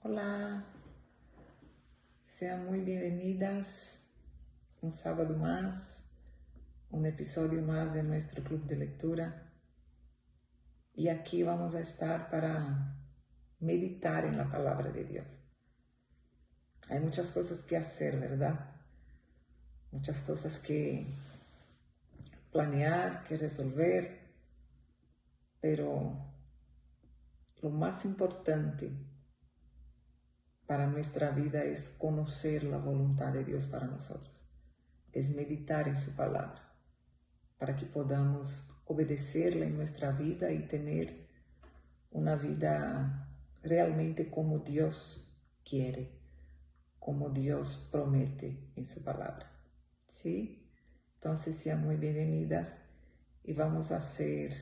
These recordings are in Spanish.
Hola, sean muy bienvenidas un sábado más, un episodio más de nuestro club de lectura. Y aquí vamos a estar para meditar en la palabra de Dios. Hay muchas cosas que hacer, ¿verdad? Muchas cosas que planear, que resolver, pero lo más importante para nuestra vida es conocer la voluntad de Dios para nosotros, es meditar en su palabra, para que podamos obedecerla en nuestra vida y tener una vida realmente como Dios quiere, como Dios promete en su palabra. ¿Sí? Entonces sean muy bienvenidas y vamos a hacer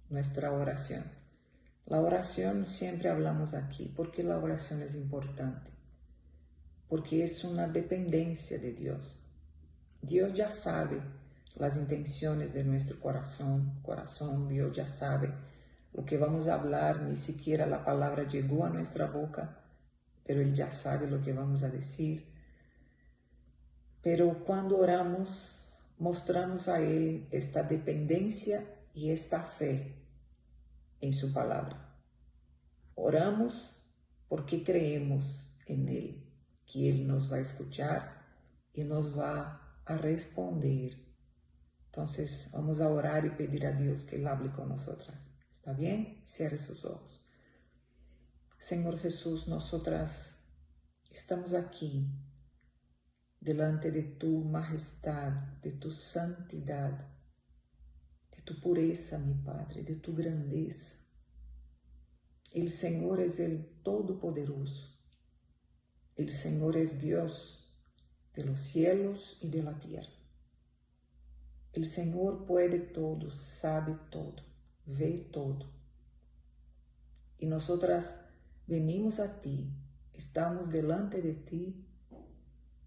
nuestra oración. La oración siempre hablamos aquí, porque la oración es importante, porque es una dependencia de Dios. Dios ya sabe las intenciones de nuestro corazón, Dios ya sabe lo que vamos a hablar, ni siquiera la palabra llegó a nuestra boca, pero Él ya sabe lo que vamos a decir. Pero cuando oramos, mostramos a Él esta dependencia y esta fe en su palabra. Oramos porque creemos en Él, que Él nos va a escuchar y nos va a responder. Entonces vamos a orar y pedir a Dios que Él hable con nosotras. ¿Está bien? Cierre sus ojos. Señor Jesús, nosotras estamos aquí delante de tu majestad, de tu santidad, de tu pureza, mi Padre, de tu grandeza. El Señor es el Todopoderoso. El Señor es Dios de los cielos y de la tierra. El Señor puede todo, sabe todo, ve todo. Y nosotras venimos a ti, estamos delante de ti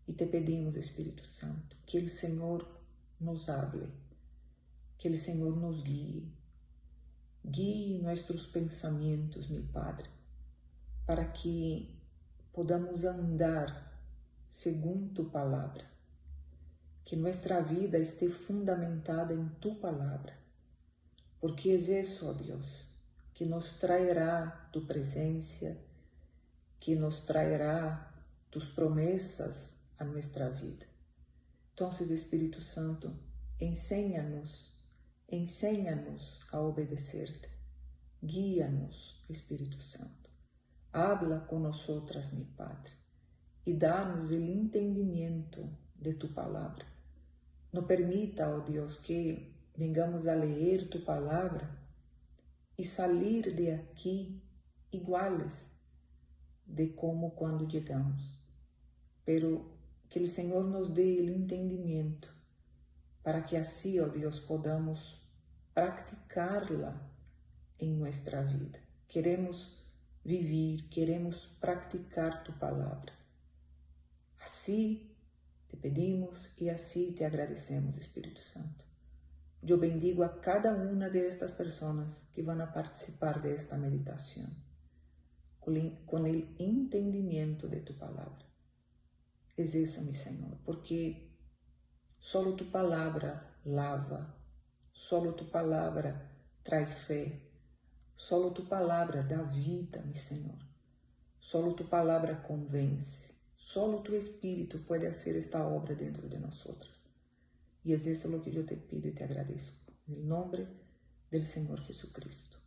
y te pedimos, Espíritu Santo, que el Señor nos hable, que el Señor nos guíe. Guíe nuestros pensamientos, mi Padre, para que podamos andar según tu palabra. Que nuestra vida esté fundamentada en tu palabra, porque es eso, oh Dios, que nos traerá tu presencia, que nos traerá tus promesas a nuestra vida. Entonces, Espíritu Santo, enséñanos a obedecerte. Guíanos, Espíritu Santo. Habla con nosotras, mi Padre, y danos el entendimiento de tu palabra. No permita, oh Dios, que vengamos a leer tu palabra y salir de aquí iguales de como cuando llegamos, pero que el Señor nos dé el entendimiento para que así, oh Dios, podamos practicarla en nuestra vida. Queremos vivir, queremos practicar tu palabra. Así te pedimos y así te agradecemos, Espíritu Santo. Yo bendigo a cada una de estas personas que van a participar de esta meditación con el entendimiento de tu palabra. Es eso, mi Señor, porque solo tu palabra lava, solo tu palabra trae fe, solo tu palabra dá vida, mi Señor. Solo tu palabra convence, solo tu Espíritu puede hacer esta obra dentro de nosotras. Y es eso lo que yo te pido y te agradezco, en el nombre del Señor Jesucristo.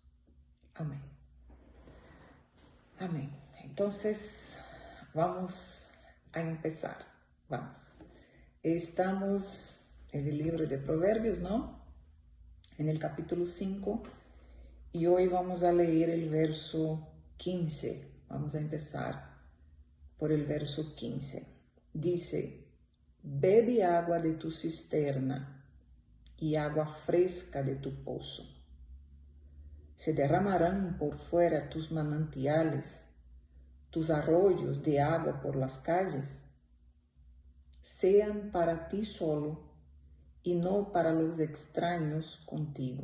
Amén. Amén. Entonces, vamos a empezar. Vamos. Estamos en el libro de Proverbios, ¿no? En el capítulo 5. Y hoy vamos a leer el verso 15. Vamos a empezar por el verso 15. Dice: bebe agua de tu cisterna y agua fresca de tu pozo. Se derramarán por fuera tus manantiales, tus arroyos de agua por las calles. Sean para ti solo y no para los extraños contigo.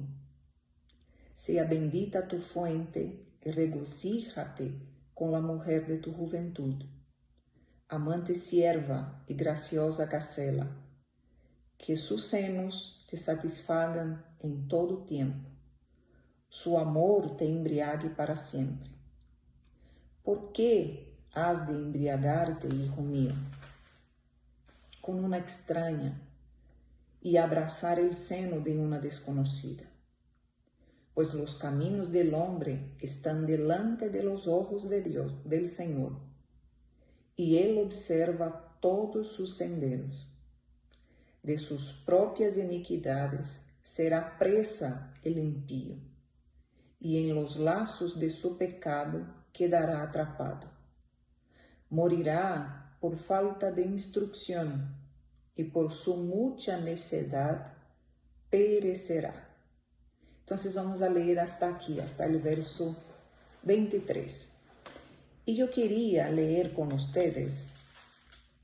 Sea bendita tu fuente y regocíjate con la mujer de tu juventud, amante sierva y graciosa gacela, que sus senos te satisfagan en todo tiempo, su amor te embriague para siempre. ¿Por qué has de embriagarte, hijo mío, con una extraña y abrazar el seno de una desconocida? Pues los caminos del hombre están delante de los ojos de Dios, del Señor, y Él observa todos sus senderos. De sus propias iniquidades será presa el impío, y en los lazos de su pecado quedará atrapado. Morirá por falta de instrucción, y por su mucha necedad perecerá. Entonces vamos a leer hasta aquí, hasta el verso 23. Y yo quería leer con ustedes,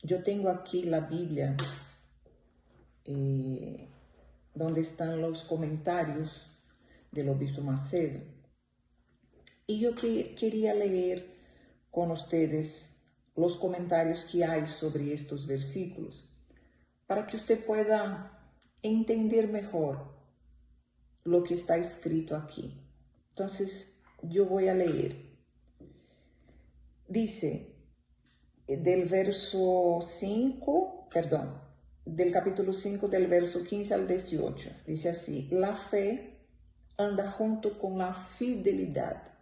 yo tengo aquí la Biblia, donde están los comentarios del obispo Macedo. Y yo quería leer con ustedes los comentarios que hay sobre estos versículos, para que usted pueda entender mejor lo que está escrito aquí. Entonces, yo voy a leer. Dice, del capítulo 5, del verso 15 al 18, dice así: la fe anda junto con la fidelidad.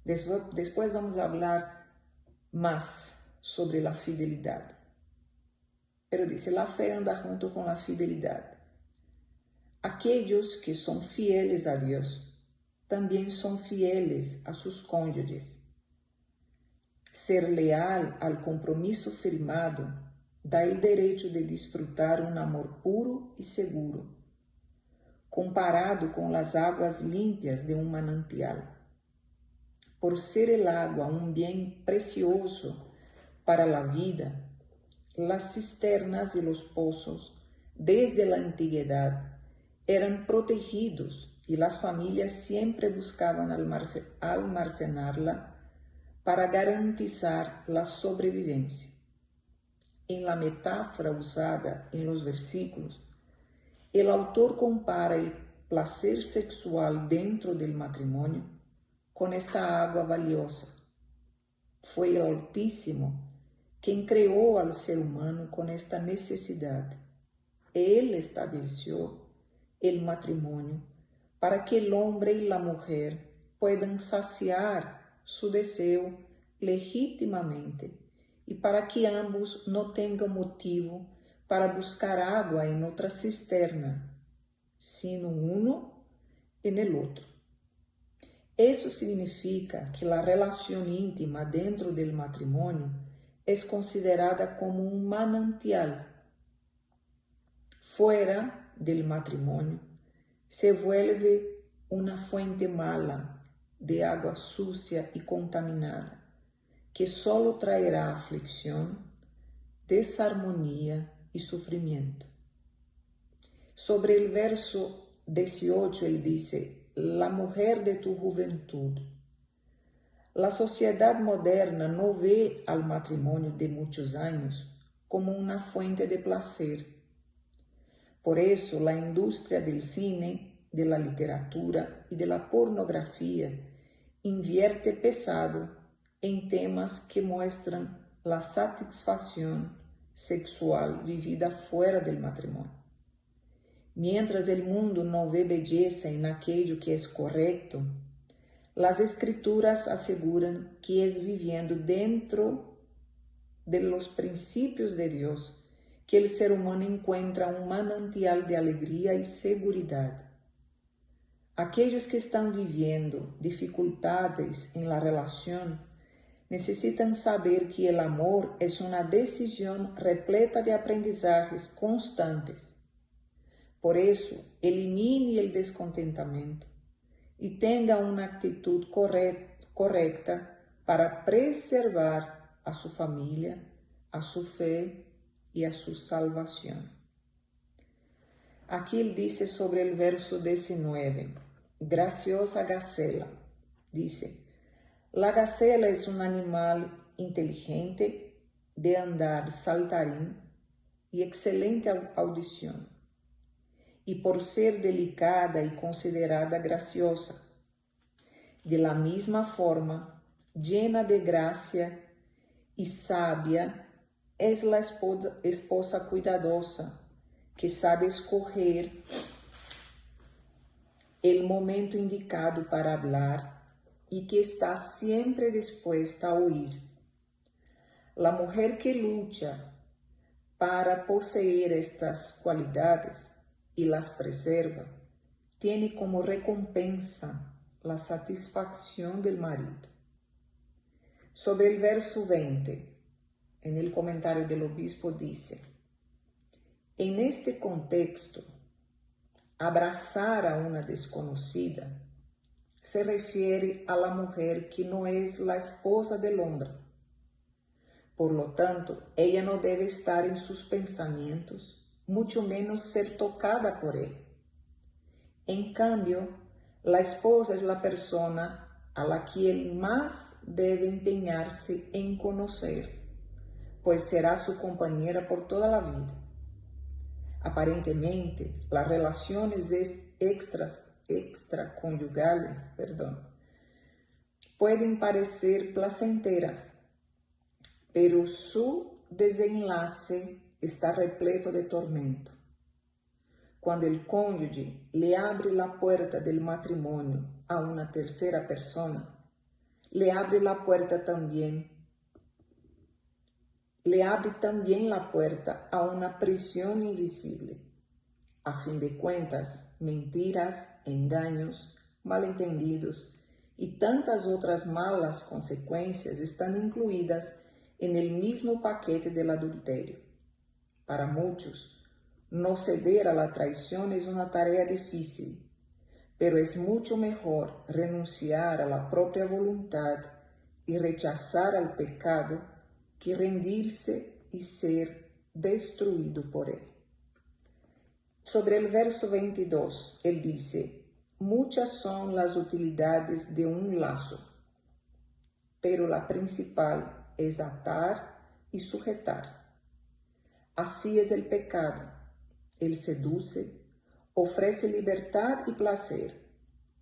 Después vamos a hablar más sobre la fidelidad. Pero dice, la fe anda junto con la fidelidad. Aquellos que son fieles a Dios también son fieles a sus cónyuges. Ser leal al compromiso firmado da el derecho de disfrutar un amor puro y seguro, comparado con las aguas limpias de un manantial. Por ser el agua un bien precioso para la vida, las cisternas y los pozos, desde la antigüedad, eran protegidos y las familias siempre buscaban almacenarla para garantizar la sobrevivencia. En la metáfora usada en los versículos, el autor compara el placer sexual dentro del matrimonio con esta agua valiosa. Fue el Altísimo quien creó al ser humano con esta necesidad. Él estableció el matrimonio para que el hombre y la mujer puedan saciar su deseo legítimamente y para que ambos no tengan motivo para buscar agua en otra cisterna, sino uno en el otro. Eso significa que la relación íntima dentro del matrimonio es considerada como un manantial. Fuera del matrimonio se vuelve una fuente mala de agua sucia y contaminada, que solo traerá aflicción, desarmonía y sufrimiento. Sobre el verso 18 él dice, la mujer de tu juventud. La sociedad moderna no ve al matrimonio de muchos años como una fuente de placer. Por eso la industria del cine, de la literatura y de la pornografía invierte pesado en temas que muestran la satisfacción sexual vivida fuera del matrimonio. Mientras el mundo no ve belleza en aquello que es correcto, las escrituras aseguran que es viviendo dentro de los principios de Dios que el ser humano encuentra un manantial de alegría y seguridad. Aquellos que están viviendo dificultades en la relación necesitan saber que el amor es una decisión repleta de aprendizajes constantes. Por eso, elimine el descontentamiento y tenga una actitud correcta para preservar a su familia, a su fe y a su salvación. Aquí él dice sobre el verso 19, graciosa gacela, dice, La gacela es un animal inteligente, de andar saltarín y excelente audición, y por ser delicada y considerada graciosa. De la misma forma, llena de gracia y sabia, es la esposa cuidadosa, que sabe escoger el momento indicado para hablar y que está siempre dispuesta a oír. La mujer que lucha para poseer estas cualidades y las preserva, tiene como recompensa la satisfacción del marido. Sobre el verso 20, en el comentario del obispo dice: en este contexto, abrazar a una desconocida se refiere a la mujer que no es la esposa del hombre. Por lo tanto, ella no debe estar en sus pensamientos, mucho menos ser tocada por él. En cambio, la esposa es la persona a la que él más debe empeñarse en conocer, pues será su compañera por toda la vida. Aparentemente, las relaciones extraconyugales, pueden parecer placenteras, pero su desenlace está repleto de tormento. Cuando el cónyuge le abre la puerta del matrimonio a una tercera persona, le abre también la puerta a una prisión invisible. A fin de cuentas, mentiras, engaños, malentendidos y tantas otras malas consecuencias están incluidas en el mismo paquete del adulterio. Para muchos, no ceder a la traición es una tarea difícil, pero es mucho mejor renunciar a la propia voluntad y rechazar al pecado que rendirse y ser destruido por él. Sobre el verso 22, él dice: muchas son las utilidades de un lazo, pero la principal es atar y sujetar. Así es el pecado. Él seduce, ofrece libertad y placer,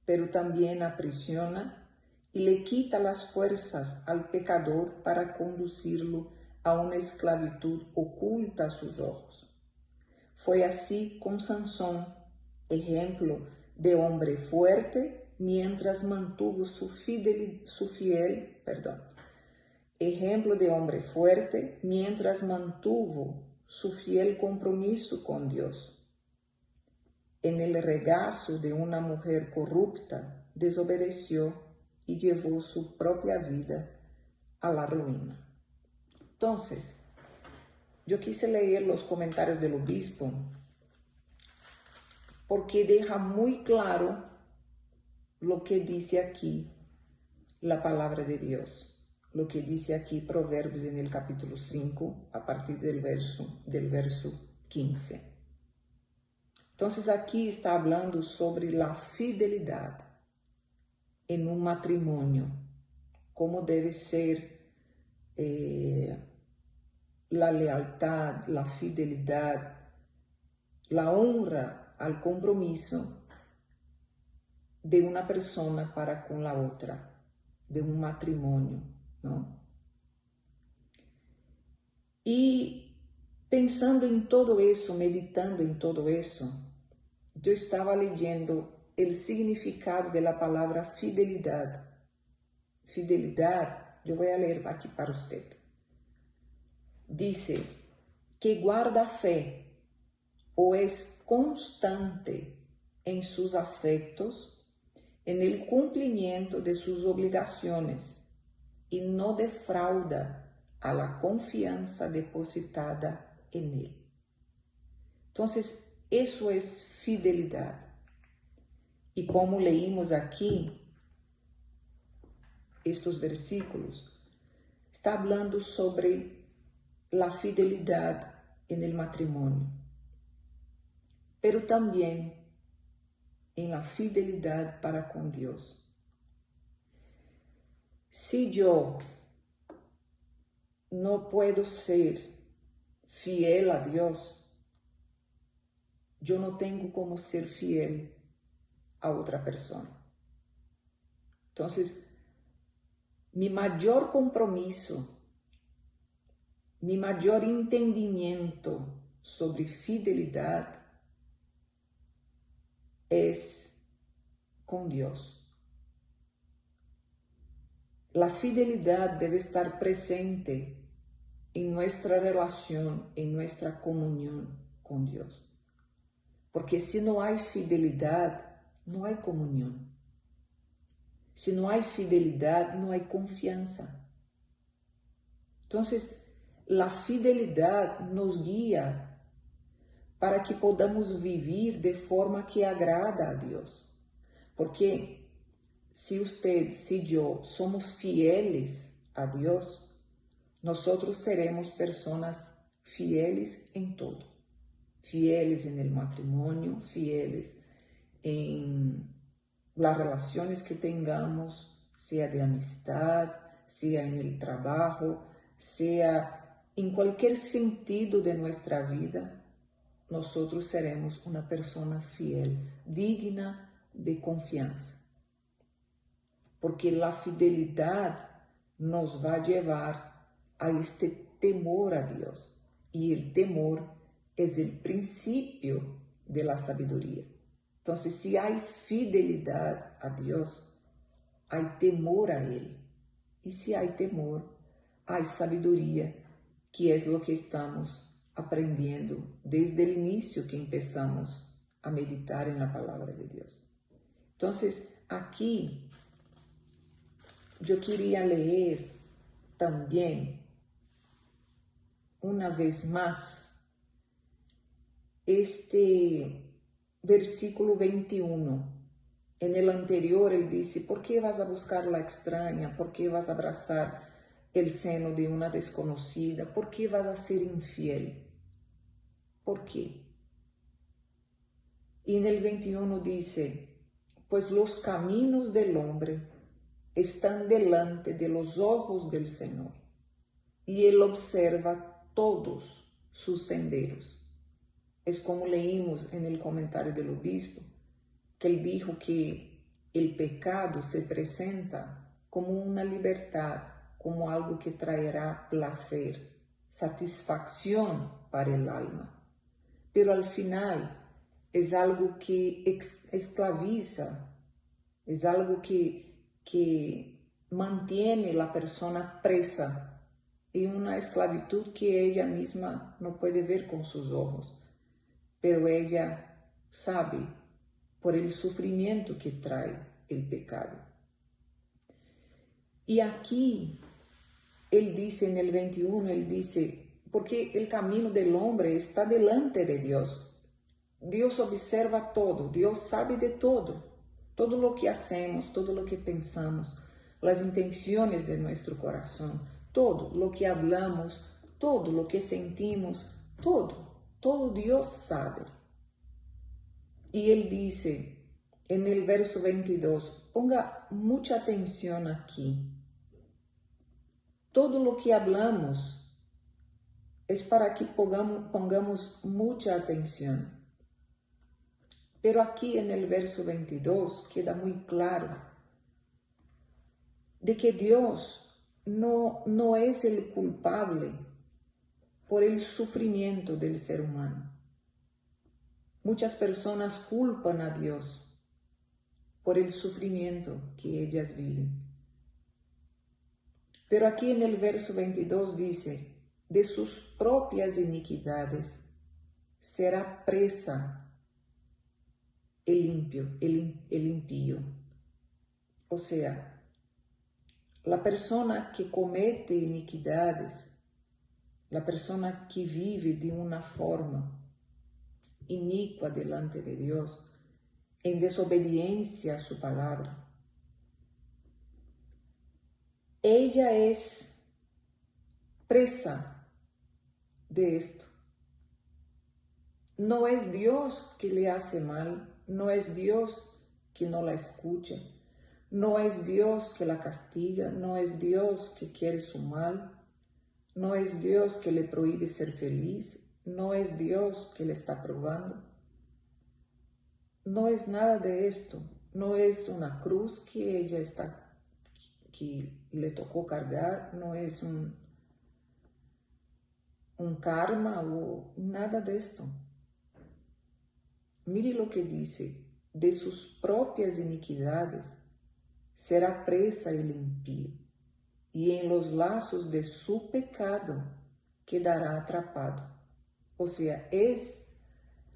pero también aprisiona y le quita las fuerzas al pecador para conducirlo a una esclavitud oculta a sus ejemplo de hombre fuerte mientras mantuvo su fiel compromiso con Dios. En el regazo de una mujer corrupta, desobedeció y llevó su propia vida a la ruina. Entonces, yo quise leer los comentarios del obispo porque deja muy claro lo que dice aquí la palabra de Dios, lo que dice aquí Proverbios en el capítulo 5, a partir del verso 15. Entonces aquí está hablando sobre la fidelidad en un matrimonio, cómo debe ser la lealtad, la fidelidad, la honra al compromiso de una persona para con la otra, de un matrimonio, ¿no? Y pensando en todo eso, meditando en todo eso, yo estaba leyendo el significado de la palabra fidelidad. Fidelidad, yo voy a leer aquí para usted. Dice que guarda fe o es constante en sus afectos, en el cumplimiento de sus obligaciones y no defrauda a la confianza depositada en él. Entonces, eso es fidelidad. Y como leímos aquí estos versículos, está hablando sobre la fidelidad en el matrimonio, pero también en la fidelidad para con Dios. Si yo no puedo ser fiel a Dios, yo no tengo como ser fiel a otra persona. Entonces, mi mayor compromiso, mi mayor entendimiento sobre fidelidad es con Dios. La fidelidad debe estar presente en nuestra relación, en nuestra comunión con Dios. Porque si no hay fidelidad, no hay comunión. Si no hay fidelidad, no hay confianza. Entonces, la fidelidad nos guía para que podamos vivir de forma que agrada a Dios. Porque si usted, si yo somos fieles a Dios, nosotros seremos personas fieles en todo. Fieles en el matrimonio, fieles en las relaciones que tengamos, sea de amistad, sea en el trabajo, sea en cualquier sentido de nuestra vida, nosotros seremos una persona fiel, digna de confianza. Porque la fidelidad nos va a llevar a este temor a Dios. Y el temor es el principio de la sabiduría. Entonces, si hay fidelidad a Dios, hay temor a Él. Y si hay temor, hay sabiduría, que es lo que estamos aprendiendo desde el inicio que empezamos a meditar en la palabra de Dios. Entonces, aquí yo quería leer también una vez más este versículo 21. En el anterior él dice, ¿por qué vas a buscar la extraña? ¿Por qué vas a abrazar el seno de una desconocida? ¿Por qué vas a ser infiel? ¿Por qué? Y en el 21 dice, pues los caminos del hombre están delante de los ojos del Señor, y Él observa todos sus senderos. Es como leímos en el comentario del obispo, que él dijo que el pecado se presenta como una libertad, como algo que traerá placer, satisfacción para el alma. Pero al final es algo que esclaviza, es algo que mantiene a la persona presa en una esclavitud que ella misma no puede ver con sus ojos, pero ella sabe por el sufrimiento que trae el pecado. Y aquí él dice en el 21, él dice, porque el camino del hombre está delante de Dios. Dios observa todo, Dios sabe de todo lo que hacemos, todo lo que pensamos, las intenciones de nuestro corazón, todo lo que hablamos, todo lo que sentimos, todo Dios sabe. Y él dice en el verso 22, ponga mucha atención aquí. Todo lo que hablamos es para que pongamos mucha atención. Pero aquí en el verso 22 queda muy claro de que Dios no es el culpable por el sufrimiento del ser humano. Muchas personas culpan a Dios por el sufrimiento que ellas viven. Pero aquí en el verso 22 dice, de sus propias iniquidades será presa el impío. O sea, la persona que comete iniquidades, la persona que vive de una forma inicua delante de Dios, en desobediencia a su palabra, ella es presa de esto. No es Dios que le hace mal, no es Dios que no la escucha, No es Dios que la castiga, no es Dios que quiere su mal, no es Dios que le prohíbe ser feliz, no es Dios que le está probando. No es nada de esto, no es una cruz que que le tocó cargar, no es un karma o nada de esto. Mire lo que dice: de sus propias iniquidades será presa el impío, y en los lazos de su pecado quedará atrapado. O sea, es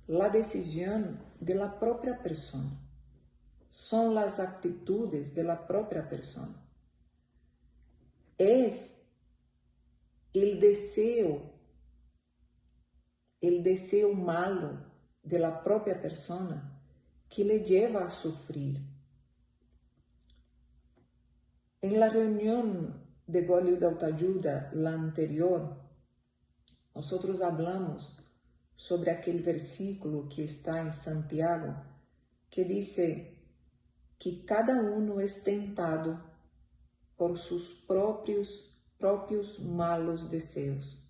la decisión de la propia persona. Son las actitudes de la propia persona. Es el deseo malo de la propia persona que le lleva a sufrir. En la reunión de Golio de Autoayuda, la anterior, nosotros hablamos sobre aquel versículo que está en Santiago, que dice que cada uno es tentado por sus propios malos deseos.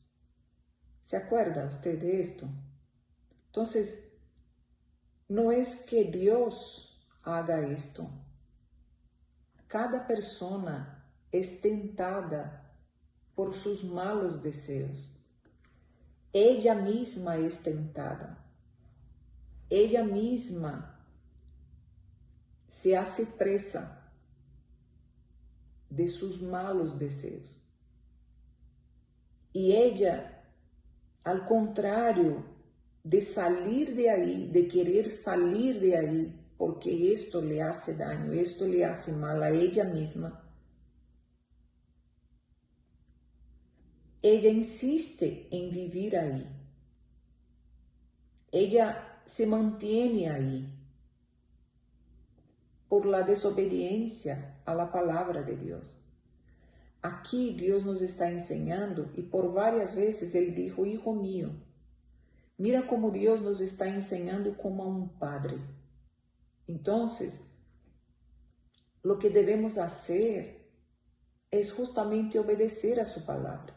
¿Se acuerda usted de esto? Entonces, no es que Dios haga esto. Cada persona es tentada por sus malos deseos. Ella misma es tentada. Ella misma se hace presa de sus malos deseos. Y ella, al contrario de salir de ahí, de querer salir de ahí, porque esto le hace daño, esto le hace mal a ella misma, ella insiste en vivir ahí. Ella se mantiene ahí por la desobediencia a la palabra de Dios. Aquí Dios nos está enseñando, y por varias veces Él dijo: hijo mío, mira cómo Dios nos está enseñando como a un padre. Entonces, lo que debemos hacer es justamente obedecer a su palabra.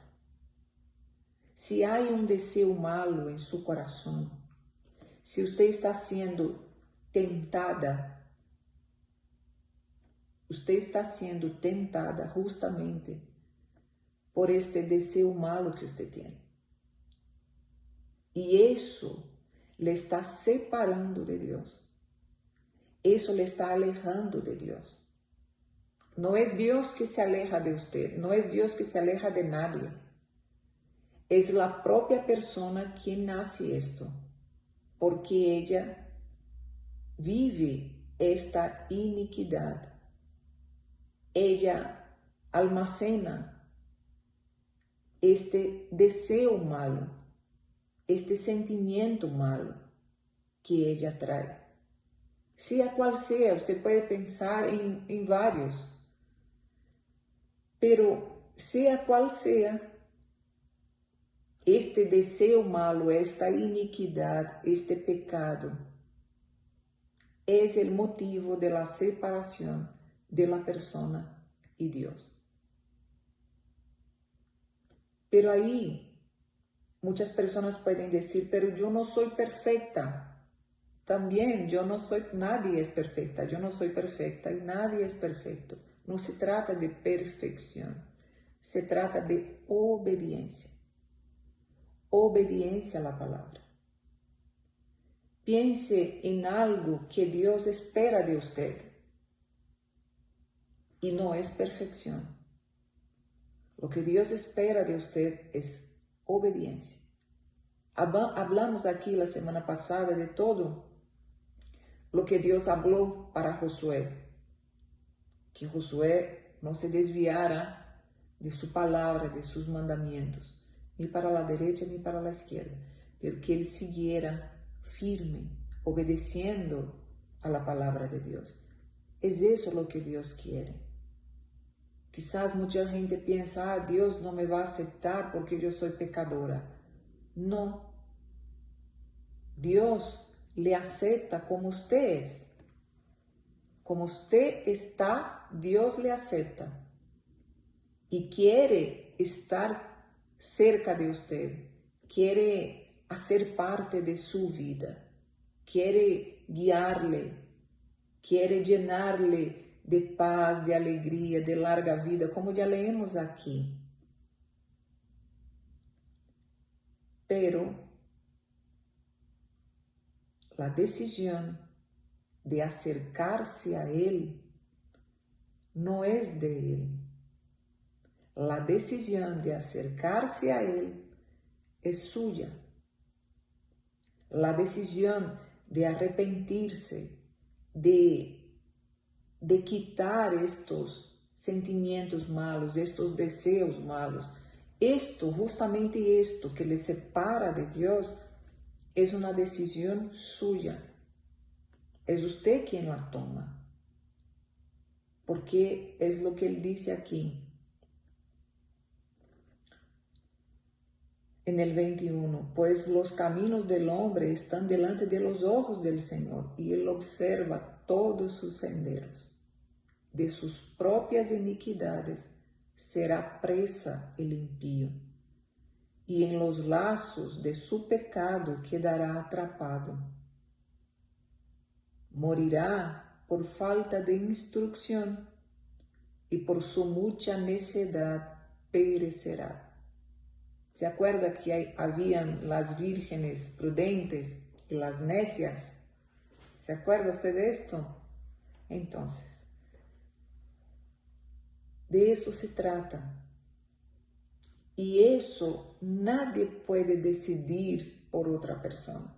Si hay un deseo malo en su corazón, si usted está siendo tentada, usted está siendo tentada justamente por este deseo malo que usted tiene. Y eso le está separando de Dios. Eso le está alejando de Dios. No es Dios que se aleja de usted, no es Dios que se aleja de nadie. Es la propia persona quien hace esto, porque ella vive esta iniquidad. Ella almacena este deseo malo, este sentimiento malo que ella trae. Sea cual sea, usted puede pensar en varios, pero sea cual sea, este deseo malo, esta iniquidad, este pecado, es el motivo de la separación de la persona y Dios. Pero ahí muchas personas pueden decir: pero yo no soy perfecta. También yo no soy, nadie es perfecta, yo no soy perfecta y nadie es perfecto. No se trata de perfección, se trata de obediencia. Obediencia a la palabra. Piense en algo que Dios espera de usted y no es perfección. Lo que Dios espera de usted es obediencia. Hablamos aquí la semana pasada de todo lo que Dios habló para Josué, que Josué no se desviara de su palabra, de sus mandamientos, ni para la derecha ni para la izquierda, pero que él siguiera firme, obedeciendo a la palabra de Dios. Es eso lo que Dios quiere. Quizás mucha gente piensa: Dios no me va a aceptar porque yo soy pecadora. No. Dios le acepta como usted es, como usted está, Dios le acepta y quiere estar cerca de usted, quiere hacer parte de su vida, quiere guiarle, quiere llenarle de paz, de alegría, de larga vida, como ya leemos aquí. Pero la decisión de acercarse a Él no es de Él. La decisión de acercarse a Él es suya. La decisión de arrepentirse, de quitar estos sentimientos malos, estos deseos malos, justamente esto que le separa de Dios, es una decisión suya. Es usted quien la toma. Porque es lo que Él dice aquí. En el 21, pues los caminos del hombre están delante de los ojos del Señor, y Él observa todos sus senderos. De sus propias iniquidades será presa el impío, y en los lazos de su pecado quedará atrapado. Morirá por falta de instrucción, y por su mucha necedad perecerá. ¿Se acuerda que habían las vírgenes prudentes y las necias? ¿Se acuerda usted de esto? Entonces, de eso se trata. Y eso nadie puede decidir por otra persona.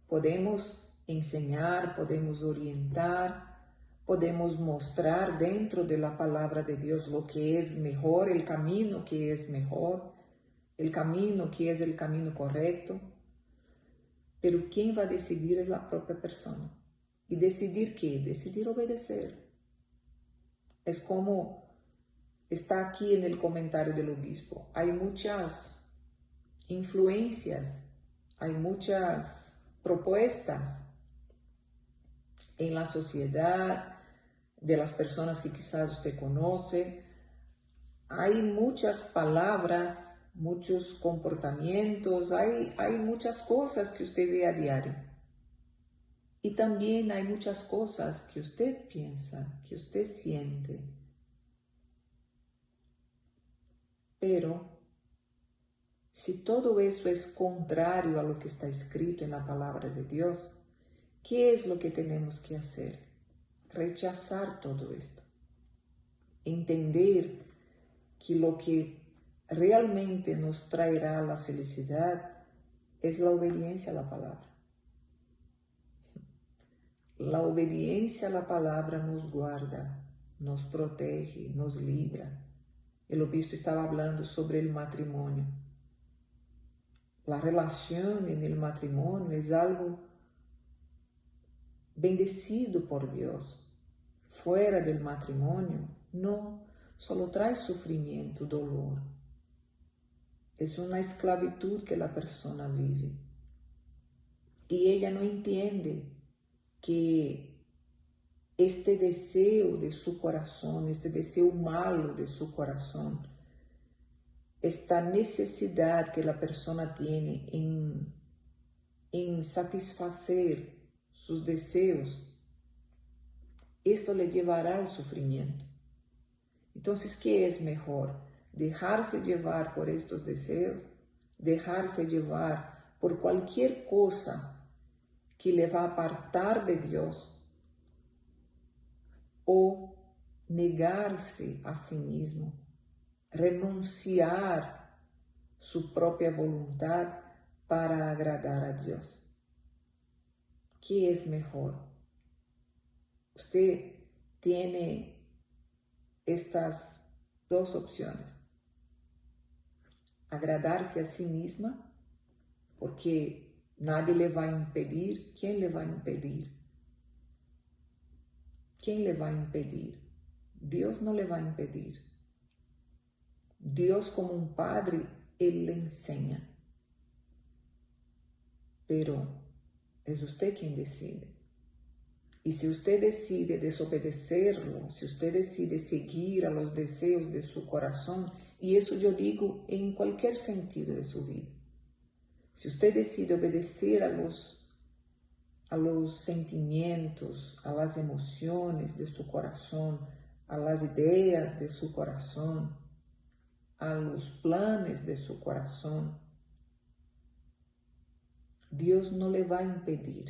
Podemos enseñar, podemos orientar, podemos mostrar dentro de la palabra de Dios lo que es mejor, el camino que es mejor, el camino que es el camino correcto. Pero quien va a decidir es la propia persona. ¿Y decidir qué? Decidir obedecer. Es como está aquí en el comentario del obispo. Hay muchas influencias, hay muchas propuestas en la sociedad, de las personas que quizás usted conoce. Hay muchas palabras, muchos comportamientos, hay muchas cosas que usted ve a diario. Y también hay muchas cosas que usted piensa, que usted siente. Pero si todo eso es contrario a lo que está escrito en la palabra de Dios, ¿qué es lo que tenemos que hacer? Rechazar todo esto. Entender que lo que realmente nos traerá la felicidad es la obediencia a la palabra. La obediencia a la palabra nos guarda, nos protege, nos libra. El obispo estaba hablando sobre el matrimonio. La relación en el matrimonio es algo bendecido por Dios. Fuera del matrimonio, no, solo trae sufrimiento, dolor. Es una esclavitud que la persona vive. Y ella no entiende que este deseo de su corazón, este deseo malo de su corazón, esta necesidad que la persona tiene en satisfacer sus deseos, esto le llevará al sufrimiento. Entonces, ¿qué es mejor? Dejarse llevar por estos deseos, dejarse llevar por cualquier cosa que le va a apartar de Dios, o negarse a sí mismo, renunciar su propia voluntad para agradar a Dios. ¿Qué es mejor? Usted tiene estas dos opciones. Agradarse a sí misma, porque nadie le va a impedir. ¿Quién le va a impedir? ¿Quién le va a impedir? Dios no le va a impedir. Dios, como un padre, Él le enseña. Pero es usted quien decide. Y si usted decide desobedecerlo, si usted decide seguir a los deseos de su corazón, y eso yo digo en cualquier sentido de su vida, si usted decide obedecer a los sentimientos, a las emociones de su corazón, a las ideas de su corazón, a los planes de su corazón, Dios no le va a impedir,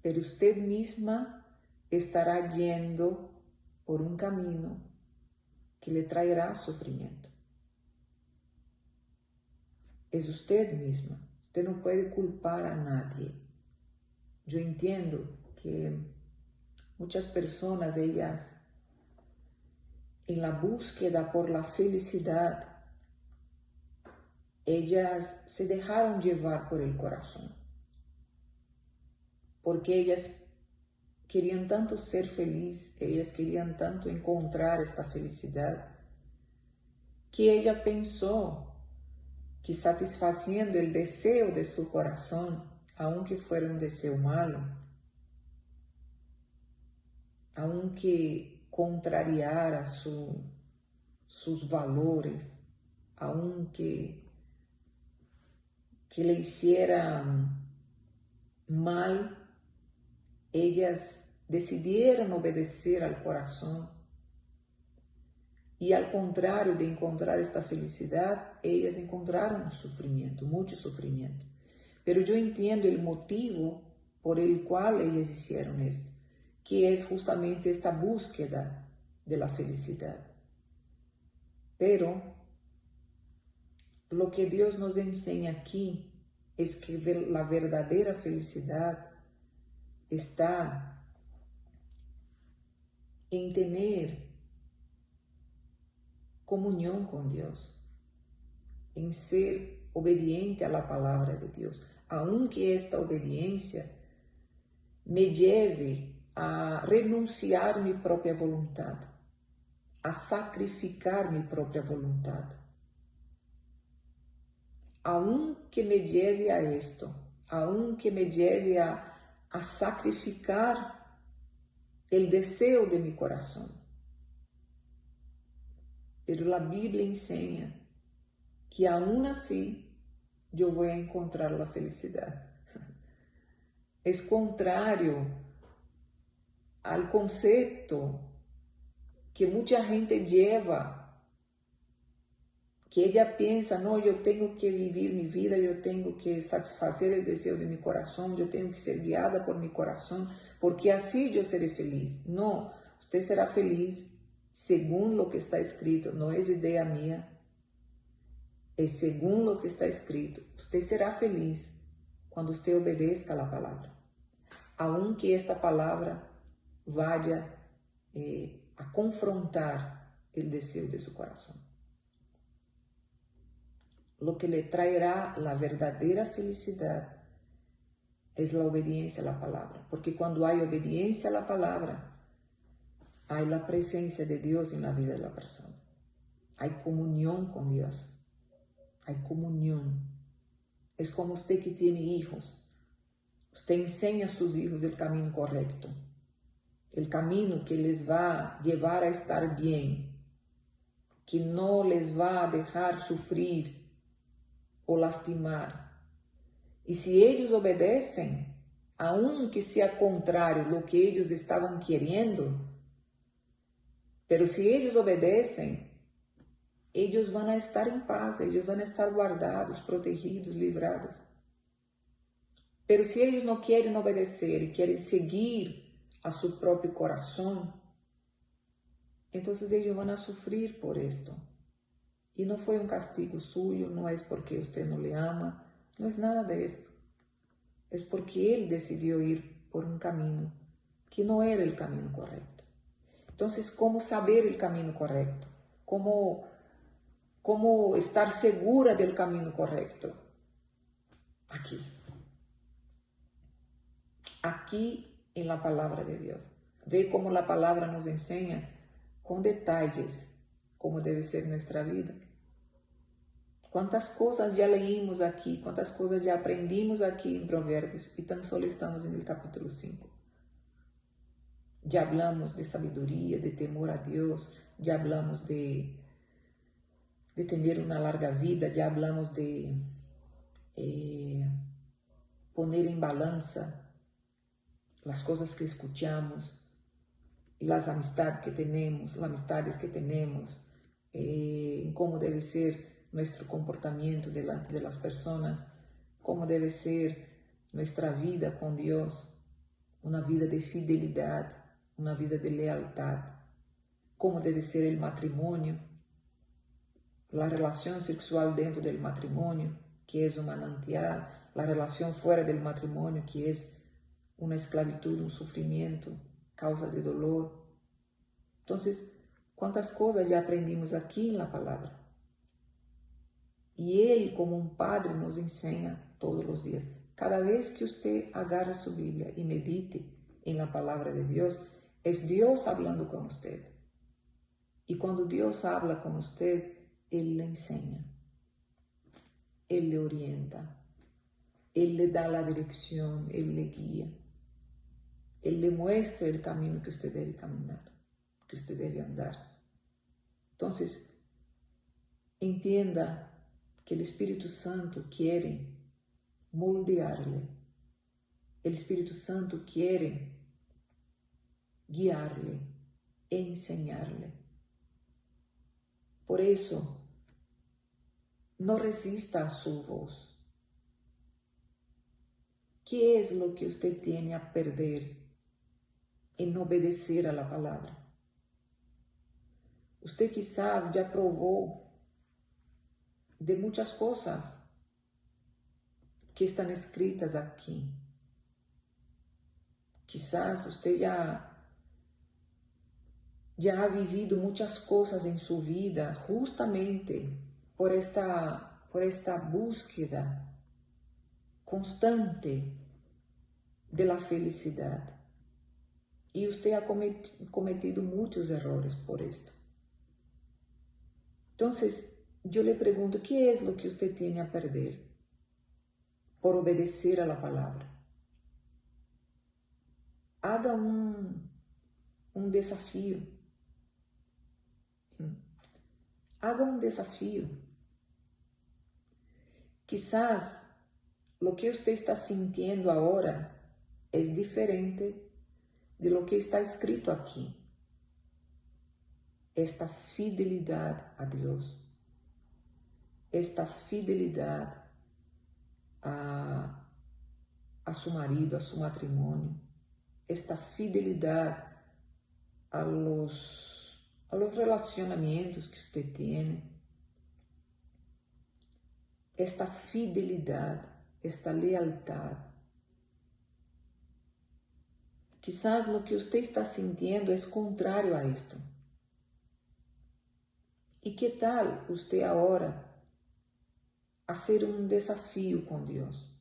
pero usted misma estará yendo por un camino que le traerá sufrimiento. Es usted misma, usted no puede culpar a nadie. Yo entiendo que muchas personas, ellas, en la búsqueda por la felicidad, ellas se dejaron llevar por el corazón, porque ellas querían tanto ser felices, ellas querían tanto encontrar esta felicidad, que ella pensó que satisfaciendo el deseo de su corazón, aunque fuera un deseo malo, aunque contrariara sus valores, aunque le hicieran mal, ellas decidieron obedecer al corazón. Y al contrario de encontrar esta felicidad, ellas encontraron sufrimiento, mucho sufrimiento. Pero yo entiendo el motivo por el cual ellas hicieron esto, que es justamente esta búsqueda de la felicidad. Pero lo que Dios nos enseña aquí es que la verdadera felicidad está en tener comunión con Dios, en ser obediente a la palabra de Dios, aunque esta obediencia me lleve a renunciar mi propia voluntad, a sacrificar mi propia voluntad. Aunque me lleve a esto, aunque me lleve a sacrificar el deseo de mi corazón. Pero la Biblia enseña que aún así yo voy a encontrar la felicidad. Es contrario al concepto que mucha gente lleva, que ella piensa, no, yo tengo que vivir mi vida, yo tengo que satisfacer el deseo de mi corazón, yo tengo que ser guiada por mi corazón, porque así yo seré feliz. No, usted será feliz según lo que está escrito, no es idea mía, es según lo que está escrito. Usted será feliz cuando usted obedezca a la palabra, aunque esta palabra vaya a confrontar el deseo de su corazón. Lo que le traerá la verdadera felicidad es la obediencia a la palabra, porque cuando hay obediencia a la palabra, hay la presencia de Dios en la vida de la persona. Hay comunión con Dios. Hay comunión. Es como usted que tiene hijos. Usted enseña a sus hijos el camino correcto. El camino que les va a llevar a estar bien. Que no les va a dejar sufrir o lastimar. Y si ellos obedecen, aunque sea contrario a lo que ellos estaban queriendo, pero si ellos obedecen, ellos van a estar en paz, ellos van a estar guardados, protegidos, librados. Pero si ellos no quieren obedecer y quieren seguir a su propio corazón, entonces ellos van a sufrir por esto. Y no fue un castigo suyo, no es porque usted no le ama, no es nada de esto. Es porque él decidió ir por un camino que no era el camino correcto. Entonces, ¿cómo saber el camino correcto? ¿Cómo estar segura del camino correcto? Aquí en la palabra de Dios. Ve cómo la palabra nos enseña con detalles cómo debe ser nuestra vida. Cuántas cosas ya leímos aquí, cuántas cosas ya aprendimos aquí en Proverbios y tan solo estamos en el capítulo 5. Ya hablamos de sabiduría, de temor a Dios, ya hablamos de tener una larga vida, ya hablamos de poner en balanza las cosas que escuchamos, las amistades que tenemos, cómo debe ser nuestro comportamiento delante de las personas, cómo debe ser nuestra vida con Dios, una vida de fidelidad, una vida de lealtad, cómo debe ser el matrimonio, la relación sexual dentro del matrimonio, que es un manantial, la relación fuera del matrimonio, que es una esclavitud, un sufrimiento, causa de dolor. Entonces, ¿cuántas cosas ya aprendimos aquí en la palabra? Y Él, como un padre, nos enseña todos los días. Cada vez que usted agarre su Biblia y medite en la palabra de Dios, es Dios hablando con usted. Y cuando Dios habla con usted, Él le enseña, Él le orienta, Él le da la dirección, Él le guía, Él le muestra el camino que usted debe caminar, que usted debe andar. Entonces, entienda que el Espíritu Santo quiere moldearle, el Espíritu Santo quiere guiarle, enseñarle. Por eso, no resista a su voz. ¿Qué es lo que usted tiene a perder en obedecer a la palabra? Usted quizás ya probó de muchas cosas que están escritas aquí. Quizás usted ya ha vivido muchas cosas en su vida justamente por esta búsqueda constante de la felicidad. Y usted ha cometido muchos errores por esto. Entonces, yo le pregunto, ¿qué es lo que usted tiene a perder por obedecer a la palabra? Haga un desafío. Haga un desafío. Quizás lo que usted está sintiendo ahora es diferente de lo que está escrito aquí. Esta fidelidad a Dios, esta fidelidad a su marido, a su matrimonio, esta fidelidad a los relacionamientos que usted tiene, esta fidelidad, esta lealtad. Quizás lo que usted está sintiendo es contrario a esto. ¿Y qué tal usted ahora hacer un desafío con Dios?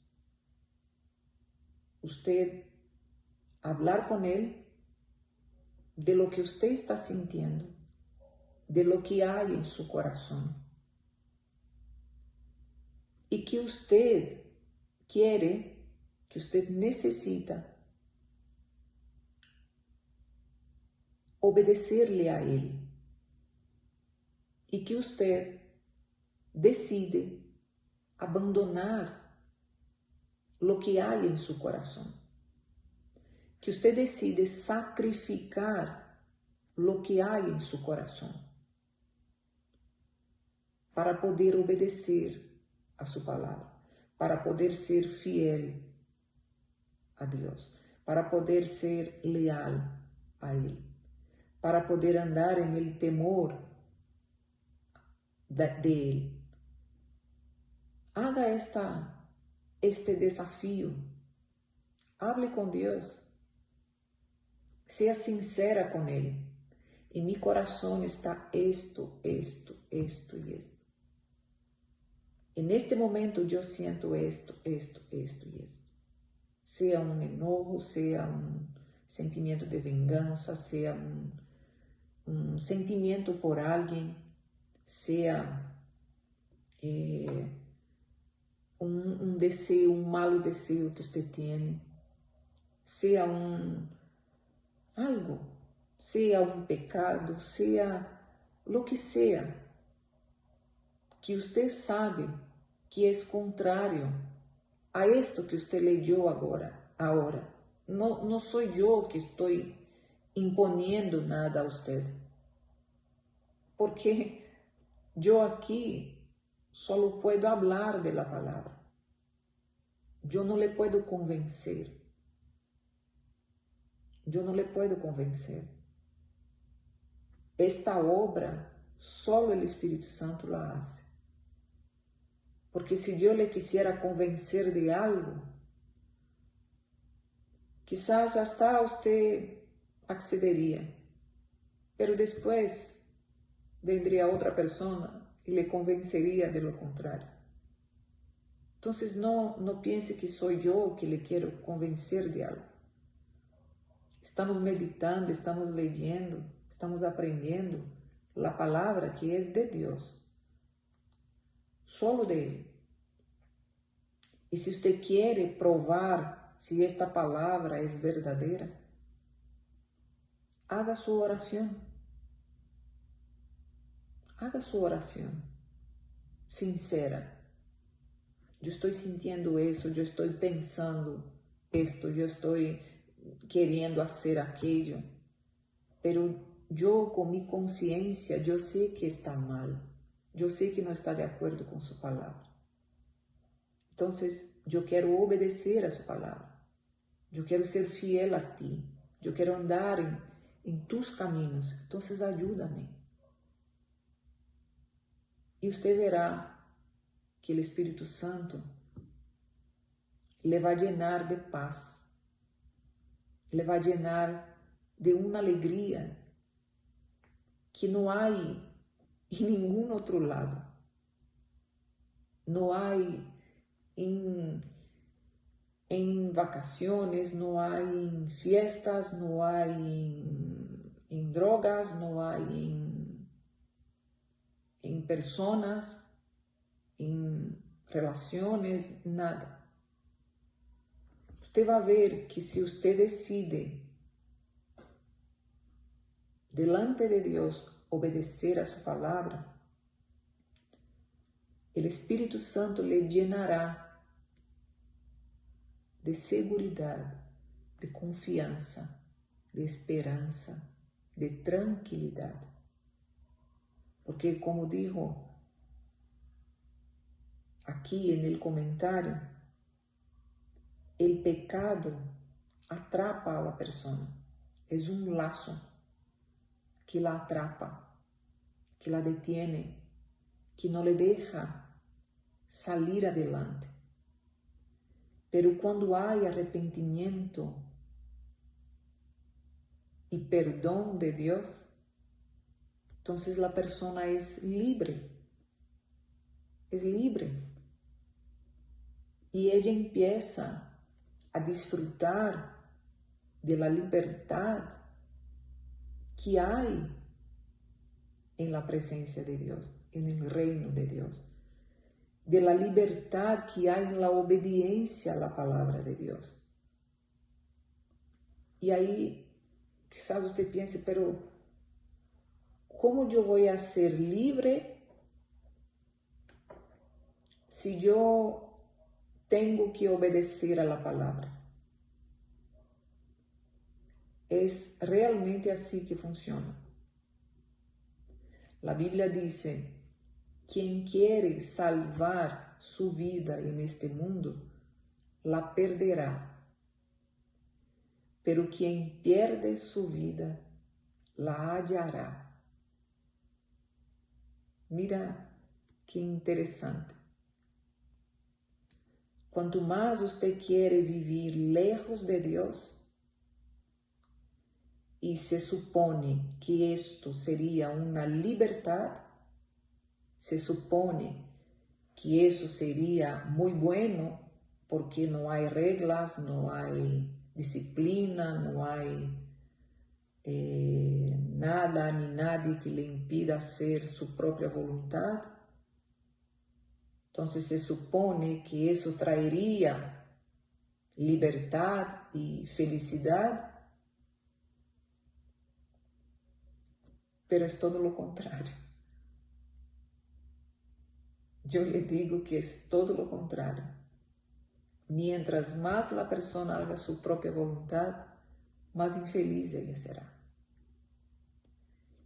Usted hablar con Él de lo que usted está sintiendo, de lo que hay en su corazón. Y que usted quiere, que usted necesita obedecerle a Él. Y que usted decide abandonar lo que hay en su corazón. Que usted decide sacrificar lo que hay en su corazón para poder obedecer a su palabra, para poder ser fiel a Dios, para poder ser leal a Él, para poder andar en el temor de Él. Haga este desafío. Hable con Dios. Sea sincera con Él. En mi corazón está esto y esto. En este momento yo siento esto y esto. Sea un enojo, sea un sentimiento de venganza, sea un sentimiento por alguien, sea un deseo, un malo deseo que usted tiene, sea algo, sea un pecado, sea lo que sea, que usted sabe que es contrario a esto que usted leyó ahora. No soy yo que estoy imponiendo nada a usted, porque yo aquí solo puedo hablar de la palabra. Yo no le puedo convencer. Yo no le puedo convencer. Esta obra, solo el Espíritu Santo la hace. Porque si yo le quisiera convencer de algo, quizás hasta usted accedería, pero después vendría otra persona y le convencería de lo contrario. Entonces no piense que soy yo que le quiero convencer de algo. Estamos meditando, estamos leyendo, estamos aprendiendo la palabra que es de Dios, solo de Él. Y si usted quiere probar si esta palabra es verdadera, haga su oración. Haga su oración sincera. Yo estoy sintiendo eso, yo estoy pensando esto, yo estoy queriendo hacer aquello, pero yo con mi conciencia, yo sé que está mal, yo sé que no está de acuerdo con su palabra. Entonces, yo quiero obedecer a su palabra, yo quiero ser fiel a ti, yo quiero andar en tus caminos, entonces ayúdame. Y usted verá que el Espíritu Santo le va a llenar de paz, le va a llenar de una alegría que no hay en ningún otro lado. No hay en vacaciones, no hay en fiestas, no hay en drogas, no hay en personas, en relaciones, nada. Usted va a ver que si usted decide delante de Dios obedecer a su palabra, el Espíritu Santo le llenará de seguridad, de confianza, de esperanza, de tranquilidad. Porque como dijo aquí en el comentario, el pecado atrapa a la persona, es un lazo que la atrapa, que la detiene, que no le deja salir adelante. Pero cuando hay arrepentimiento y perdón de Dios, entonces la persona es libre. Es libre. Y ella empieza a disfrutar de la libertad que hay en la presencia de Dios, en el reino de Dios, de la libertad que hay en la obediencia a la palabra de Dios. Y ahí quizás usted piense, pero ¿cómo yo voy a ser libre si yo tengo que obedecer a la palabra? Es realmente así que funciona. La Biblia dice, quien quiere salvar su vida en este mundo, la perderá. Pero quien pierde su vida, la hallará. Mira qué interesante. Cuanto más usted quiere vivir lejos de Dios, y se supone que esto sería una libertad, se supone que eso sería muy bueno porque no hay reglas, no hay disciplina, no hay nada ni nadie que le impida hacer su propia voluntad. Entonces se supone que eso traería libertad y felicidad, pero es todo lo contrario. Yo le digo que es todo lo contrario. Mientras más la persona haga su propia voluntad, más infeliz ella será.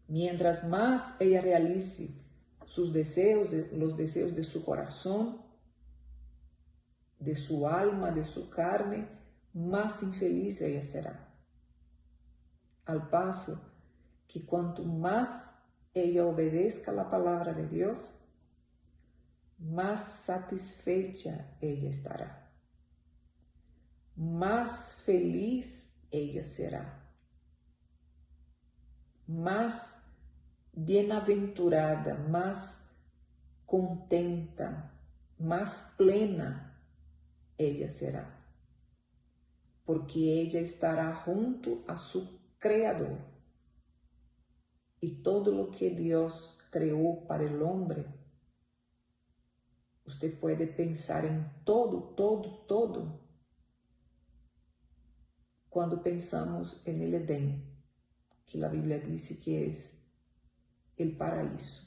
Mientras más ella realice sus deseos, los deseos de su corazón, de su alma, de su carne, más infeliz ella será. Al paso que cuanto más ella obedezca la palabra de Dios, más satisfecha ella estará. Más feliz ella será. Más bienaventurada, más contenta, más plena ella será, porque ella estará junto a su Creador. Y todo lo que Dios creó para el hombre, usted puede pensar en todo, cuando pensamos en el Edén, que la Biblia dice que es el paraíso.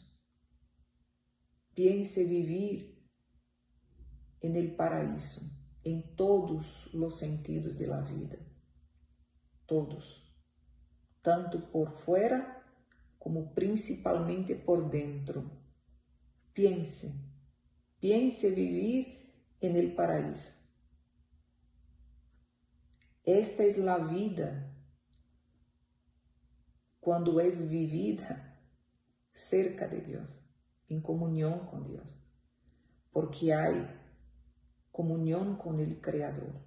Piense vivir en el paraíso, en todos los sentidos de la vida, todos, tanto por fuera como principalmente por dentro. Piense vivir en el paraíso. Esta es la vida cuando es vivida cerca de Dios, en comunión con Dios, porque hay comunión con el Creador.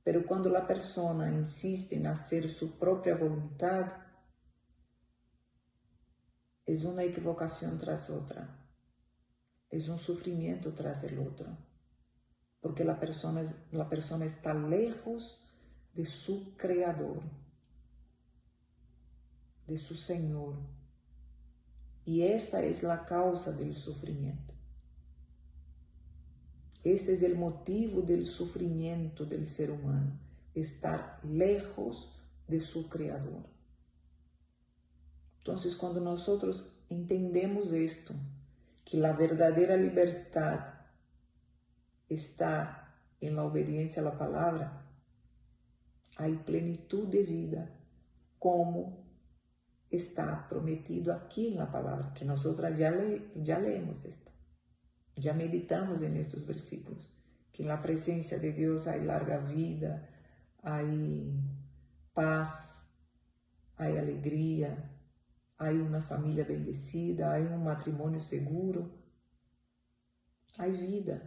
Pero cuando la persona insiste en hacer su propia voluntad, es una equivocación tras otra, es un sufrimiento tras el otro, porque la persona está lejos de su Creador, de su Señor, y esa es la causa del sufrimiento. Ese es el motivo del sufrimiento del ser humano, estar lejos de su Creador. Entonces, cuando nosotros entendemos esto, que la verdadera libertad está en la obediencia a la palabra, hay plenitud de vida, como está prometido aquí en la palabra, que nosotras ya leemos esto, ya meditamos en estos versículos, que en la presencia de Dios hay larga vida, hay paz, hay alegría, hay una familia bendecida, hay un matrimonio seguro, hay vida,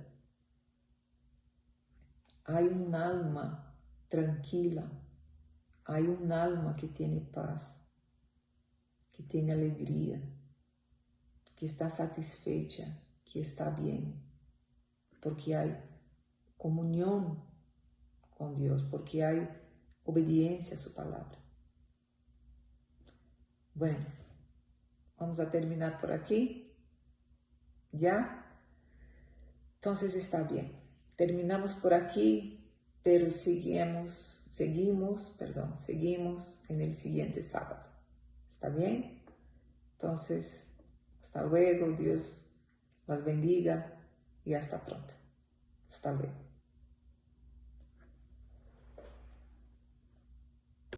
hay un alma tranquila, hay un alma que tiene paz, que tiene alegría, que está satisfecha, que está bien, porque hay comunión con Dios, porque hay obediencia a su palabra. Bueno, vamos a terminar por aquí. ¿Ya? Entonces está bien. Terminamos por aquí, pero seguimos en el siguiente sábado. ¿Está bien? Entonces, hasta luego, Dios las bendiga y hasta pronto. Hasta luego.